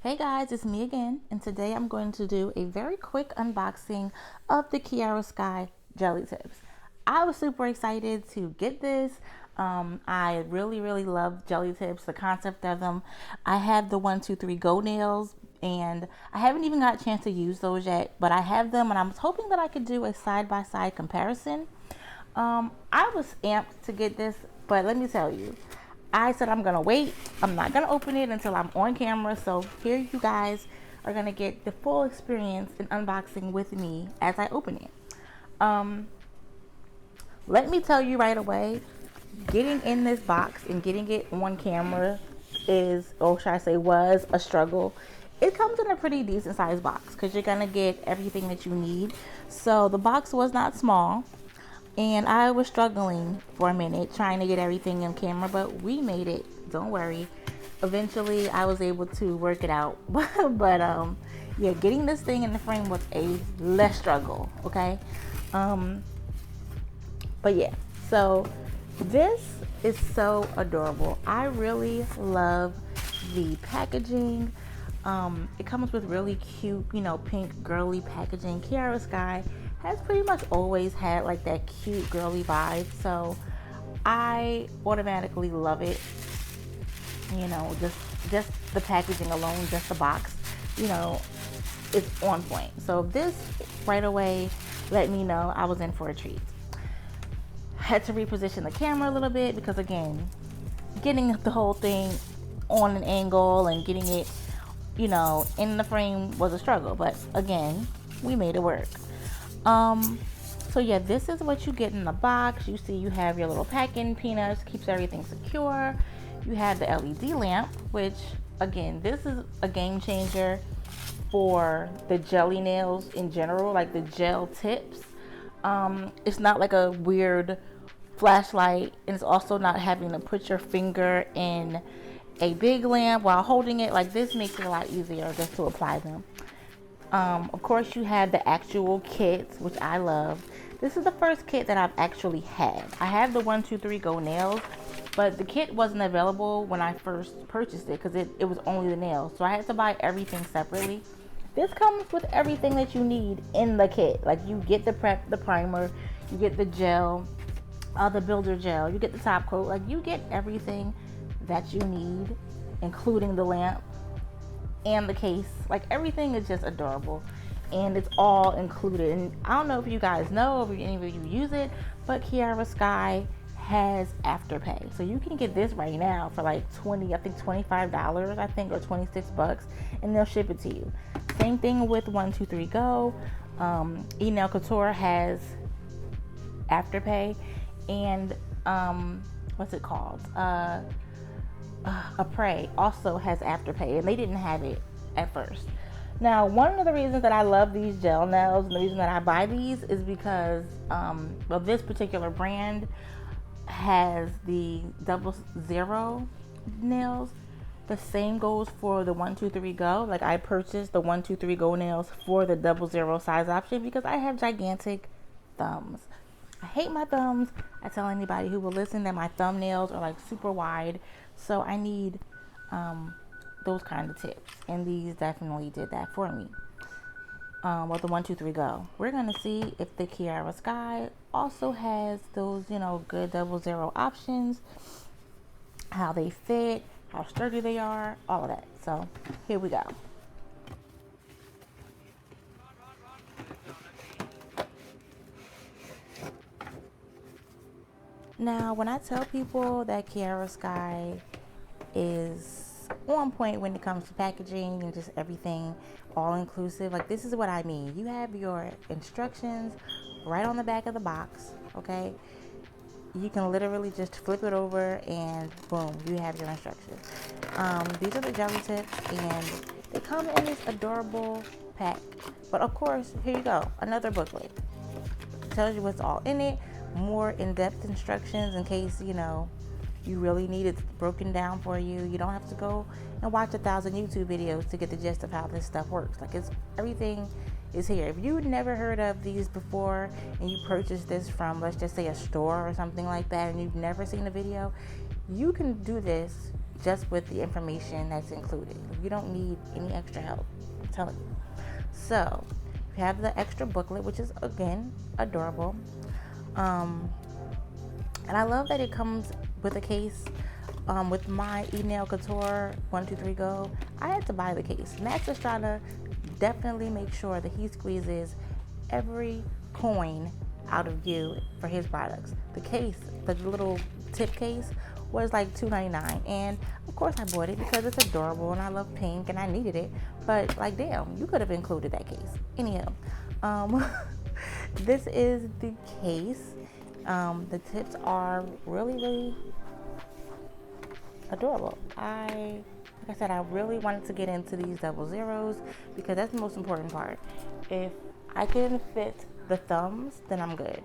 Hey guys, it's me again, and today I'm going to do a very quick unboxing of the Kiara Sky Jelly Tips. I was super excited to get this. I really love jelly tips, the concept of them. I have the 1, 2, 3 Go nails, and I haven't even got a chance to use those yet, but I have them, and I was hoping that I could do a side-by-side comparison. I was amped to get this, but let me tell you, I said I'm gonna wait. I'm not gonna open it until I'm on camera. So here you guys are gonna get the full experience in unboxing with me as I open it. Um, Let me tell you right away, getting in this box and getting it on camera is, or should I say, was a struggle. It comes in a pretty decent sized box because you're gonna get everything that you need. So the box was not small, and I was struggling for a minute trying to get everything on camera, but we made it. Don't worry. Eventually, I was able to work it out. but yeah, getting this thing in the frame was a less struggle. Okay. Um, but yeah, so this is so adorable. I really love the packaging. It comes with really cute, pink girly packaging. Kiara Sky has pretty much always had like that cute girly vibe, so I automatically love it. Just the packaging alone, just the box, you know, it's on point. So this right away let me know I was in for a treat. Had to reposition the camera a little bit because, again, getting the whole thing on an angle and getting it, in the frame was a struggle. But again, we made it work. Um, so yeah, this is what you get in the box. You see, you have your little packing peanuts, keeps everything secure. You have the LED lamp, which again, this is a game changer for the jelly nails in general, like the gel tips. It's not like a weird flashlight, and it's also not having to put your finger in a big lamp while holding it. Like, this makes it a lot easier just to apply them. Of course, you have the actual kits, which I love. This is the first kit that I've actually had. I have the 1, 2, 3 Go nails, but the kit wasn't available when I first purchased it because it was only the nails. So I had to buy everything separately. This comes with everything that you need in the kit. Like, you get the primer, you get the gel, the builder gel, you get the top coat. Like, you get everything that you need, including the lamp and the case. Like, everything is just adorable, and it's all included. And I don't know if you guys know, if any of you use it, but Kiara Sky has Afterpay, so you can get this right now for like $25, I think, or $26, and they'll ship it to you. Same thing with 1, 2, 3 Go. Nail Couture has Afterpay, and what's it called? Apres also has Afterpay, and they didn't have it at first. Now, one of the reasons that I love these gel nails and the reason that I buy these is because, this particular brand has the 00 nails. The same goes for the 1, 2, 3 Go. Like, I purchased the 1, 2, 3 Go nails for the 00 size option because I have gigantic thumbs. I hate my thumbs. I tell anybody who will listen that my thumbnails are like super wide, so I need those kind of tips, and these definitely did that for me. With the 1, 2, 3 Go, we're gonna see if the Kiara Sky also has those, good 00 options, how they fit, how sturdy they are, all of that. So here we go. Now, when I tell people that Kiara Sky is on point when it comes to packaging and just everything all inclusive, like, this is what I mean. You have your instructions right on the back of the box, okay? You can literally just flip it over and boom, you have your instructions. These are the jelly tips, and they come in this adorable pack. But of course, here you go, another booklet. It tells you what's all in it, more in-depth instructions in case, you really need it broken down for you. You don't have to go and watch 1,000 YouTube videos to get the gist of how this stuff works. Like, everything is here. If you'd never heard of these before and you purchased this from, let's just say, a store or something like that, and you've never seen a video, you can do this just with the information that's included. You don't need any extra help, I'm telling you. So you have the extra booklet, which is again adorable. And I love that it comes with a case. With my E-Nail Couture 123 Go, I had to buy the case. Max is trying to definitely make sure that he squeezes every coin out of you for his products. The case, the little tip case, was like $2.99, and of course I bought it because it's adorable and I love pink and I needed it. But like, damn, you could have included that case. Anyhow, this is the case. The tips are really adorable. Like I said, I really wanted to get into these 00s because that's the most important part. If I can fit the thumbs, then I'm good.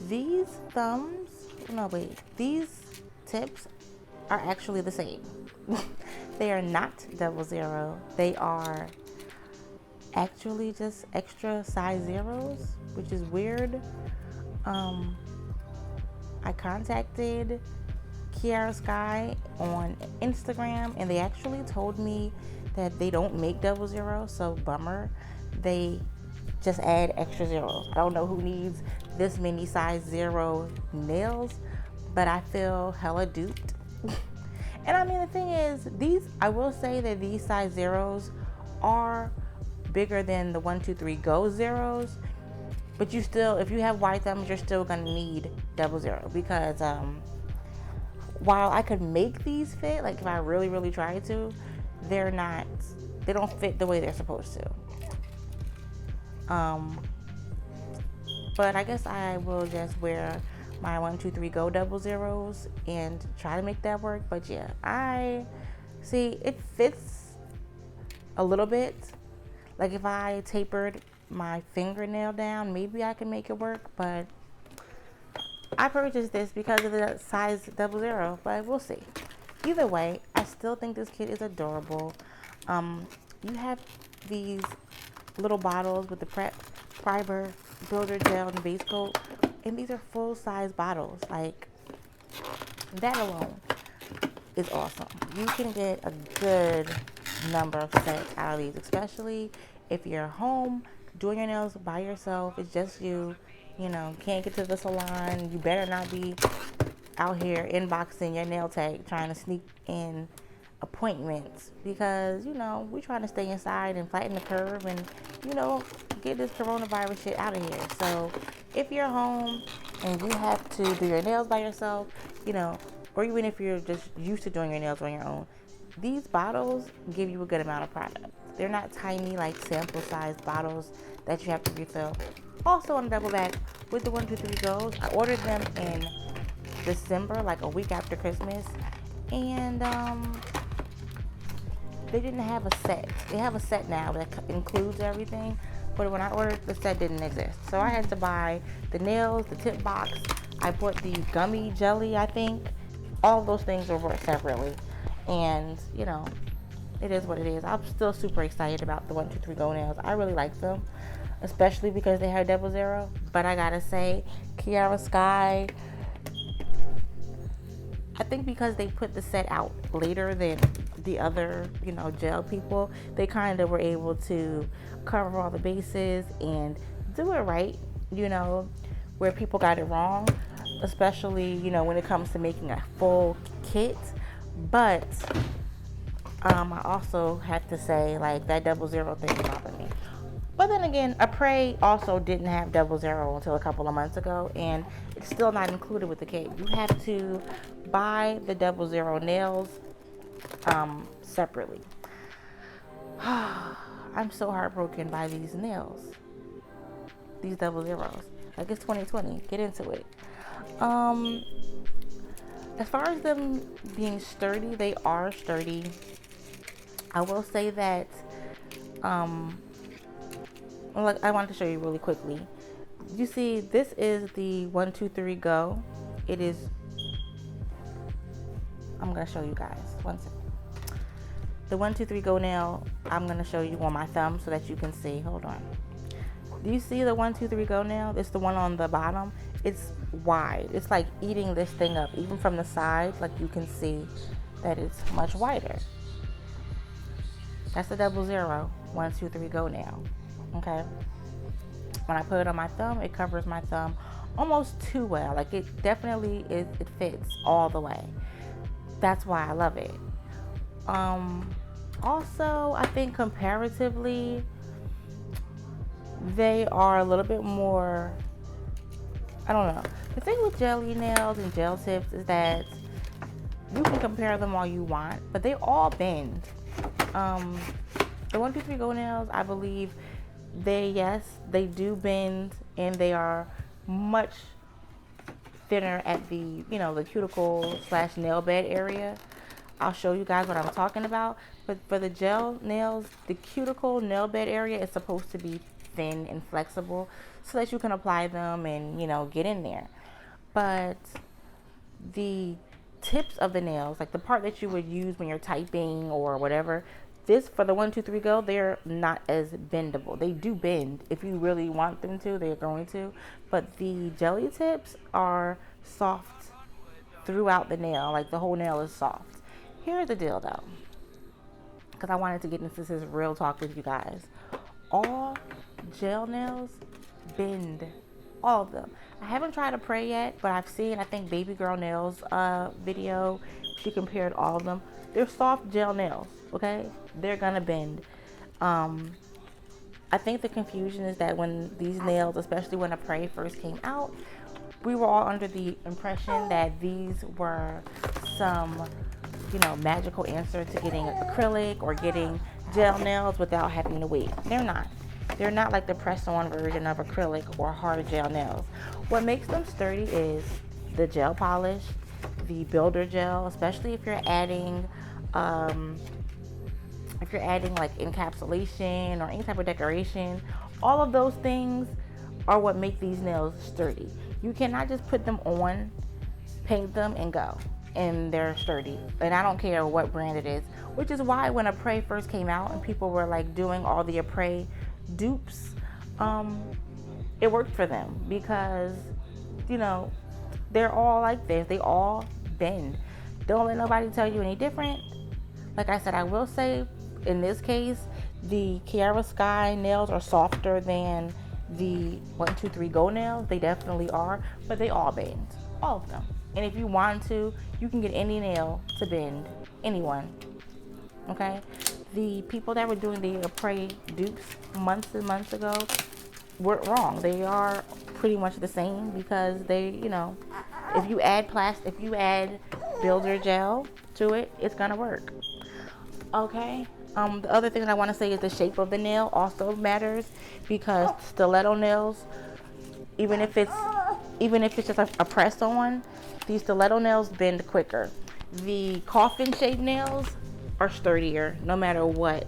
These tips are actually the same. They are not 00. They are actually just extra size zeros, which is weird. I contacted Kiara Sky on Instagram, and they actually told me that they don't make 00, so bummer. They just add extra zeros. I don't know who needs this many size 0 nails, but I feel hella duped. And I mean, the thing is, I will say that these size zeros are bigger than the 123 Go zeros, but you still, if you have wide thumbs, you're still gonna need 00 because while I could make these fit, like if I really tried to, they don't fit the way they're supposed to. But I guess I will just wear my 123 Go 00s and try to make that work. But yeah, I see it fits a little bit. Like if I tapered my fingernail down, maybe I can make it work, but I purchased this because of the size 00, but we'll see. Either way, I still think this kit is adorable. You have these little bottles with the prep, fiber, builder gel, and base coat, and these are full-size bottles. Like, that alone is awesome. You can get a good number of sets out of these, especially if you're home doing your nails by yourself. It's just you can't get to the salon. You better not be out here inboxing your nail tech trying to sneak in appointments because we're trying to stay inside and flatten the curve and get this coronavirus shit out of here. So if you're home and you have to do your nails by yourself, or even if you're just used to doing your nails on your own, these bottles give you a good amount of product. They're not tiny, like sample sized bottles that you have to refill. Also, on a double back with the 123 Goes, I ordered them in December, like a week after Christmas, and they didn't have a set. They have a set now that includes everything, but when I ordered, the set didn't exist. So I had to buy the nails, the tip box. I bought the gummy jelly, I think. All of those things were bought separately, and it is what it is. I'm still super excited about the 123 Go nails. I really like them, especially because they have 00. But I gotta say, Kiara Sky, I think because they put the set out later than the other, gel people, they kind of were able to cover all the bases and do it right, where people got it wrong, especially, when it comes to making a full kit. But I also have to say, like, that 00 thing bothered me. But then again, Apres also didn't have 00 until a couple of months ago, and it's still not included with the kit. You have to buy the 00 nails separately. I'm so heartbroken by these nails, these 00s. Like, it's 2020. Get into it. As far as them being sturdy, they are sturdy. I will say that I wanted to show you really quickly. You see, this is the 123 Go. It is, I'm going to show you guys. One second. The 123 Go nail, I'm going to show you on my thumb so that you can see. Hold on. Do you see the 123 Go nail? It's the one on the bottom. it's wide. It's like eating this thing up. Even from the side, like you can see that it's much wider. That's the 00. 1, 2, 3, go now. Okay. When I put it on my thumb, it covers my thumb almost too well. Like it definitely is, it fits all the way. That's why I love it. Also, I think comparatively, they are a little bit more, I don't know. The thing with jelly nails and gel tips is that you can compare them all you want, but they all bend. The 1, 2, 3 go nails, I believe they do bend, and they are much thinner at the, the cuticle / nail bed area. I'll show you guys what I'm talking about. But for the gel nails, the cuticle nail bed area is supposed to be thin and flexible so that you can apply them and, get in there. But the tips of the nails, like the part that you would use when you're typing or whatever, this for the 1, 2, 3 go, they're not as bendable. They do bend if you really want them to, they're going to, but the jelly tips are soft throughout the nail. Like the whole nail is soft. Here's the deal though, because I wanted to get into this real talk with you guys. All gel nails bend, all of them. I haven't tried a Prey yet, but I've seen, I think, Baby Girl Nails video. She compared all of them. They're soft gel nails, okay? They're gonna bend. I think the confusion is that when these nails, especially when a Prey first came out, we were all under the impression that these were some, magical answer to getting acrylic or getting gel nails without having to wait. They're not. They're not like the press-on version of acrylic or hard gel nails. What makes them sturdy is the gel polish, the builder gel, especially if you're adding like encapsulation or any type of decoration. All of those things are what make these nails sturdy. You cannot just put them on, paint them, and go, and they're sturdy. And I don't care what brand it is, which is why when Apres first came out and people were like doing all the Apres dupes, it worked for them because, they're all like this. They all bend. Don't let nobody tell you any different. Like I said, I will say in this case, the Kiara Sky nails are softer than the 1, 2, 3 go nails. They definitely are, but they all bend, all of them. And if you want to, you can get any nail to bend, anyone. Okay, the people that were doing the Apres dupes months and months ago were wrong. They are pretty much the same because they, if you add builder gel to it, it's gonna work. Okay. The other thing that I want to say is the shape of the nail also matters, because stiletto nails, even if it's just a press on, these stiletto nails bend quicker. The coffin shaped nails are sturdier no matter what.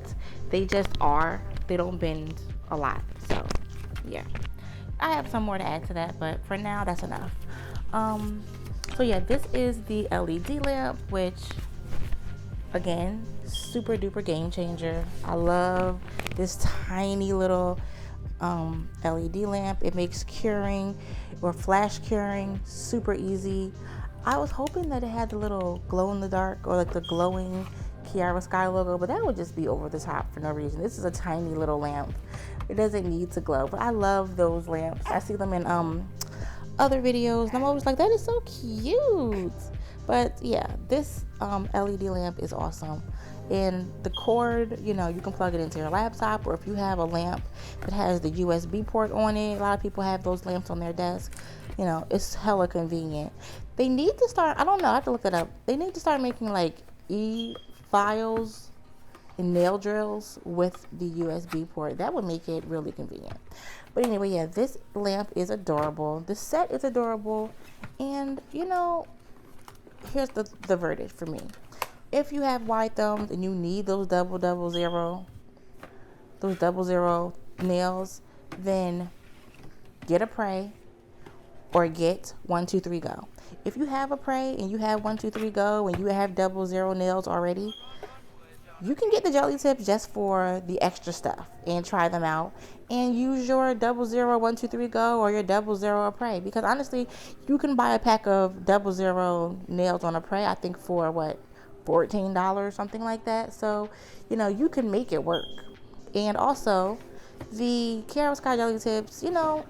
They just are. They don't bend a lot. So yeah, I have some more to add to that, but for now that's enough. So yeah, this is the LED lamp, which again, super duper game changer. I love this tiny little LED lamp. It makes curing or flash curing super easy. I was hoping that it had the little glow in the dark or like the glowing Kiara Sky logo, but that would just be over the top for no reason. This is a tiny little lamp. It doesn't need to glow, but I love those lamps. I see them in other videos and I'm always like, that is so cute. But yeah, this LED lamp is awesome. And the cord, you can plug it into your laptop, or if you have a lamp that has the USB port on it, a lot of people have those lamps on their desk. It's hella convenient. They need to start, I don't know, I have to look it up. They need to start making like e-files and nail drills with the USB port. That would make it really convenient. But anyway, yeah, this lamp is adorable. The set is adorable. And, here's the verdict for me. If you have wide thumbs and you need those double zero nails, then get a Prey or get 1, 2, 3 go. If you have a Prey and you have 1, 2, 3 go and you have 00 nails already, You can get the jelly tips just for the extra stuff and try them out and use your 00123 Go or your 00 Apres, because honestly, you can buy a pack of 00 nails on Apres, I think for what, $14, something like that. So, you know, you can make it work. And also, the Kiara Sky jelly tips, you know,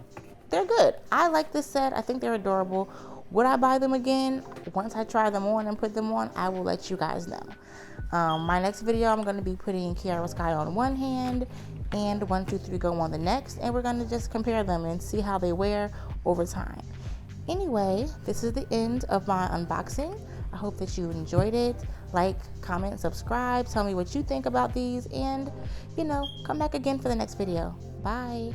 they're good. I like this set. I think they're adorable. Would I buy them again? Once I try them on and put them on, I will let you guys know. My next video, I'm going to be putting Kiara Sky on one hand and 123 Go on the next, and we're going to just compare them and see how they wear over time. Anyway, this is the end of my unboxing. I hope that you enjoyed it. Like, comment, subscribe, tell me what you think about these, and, you know, come back again for the next video. Bye.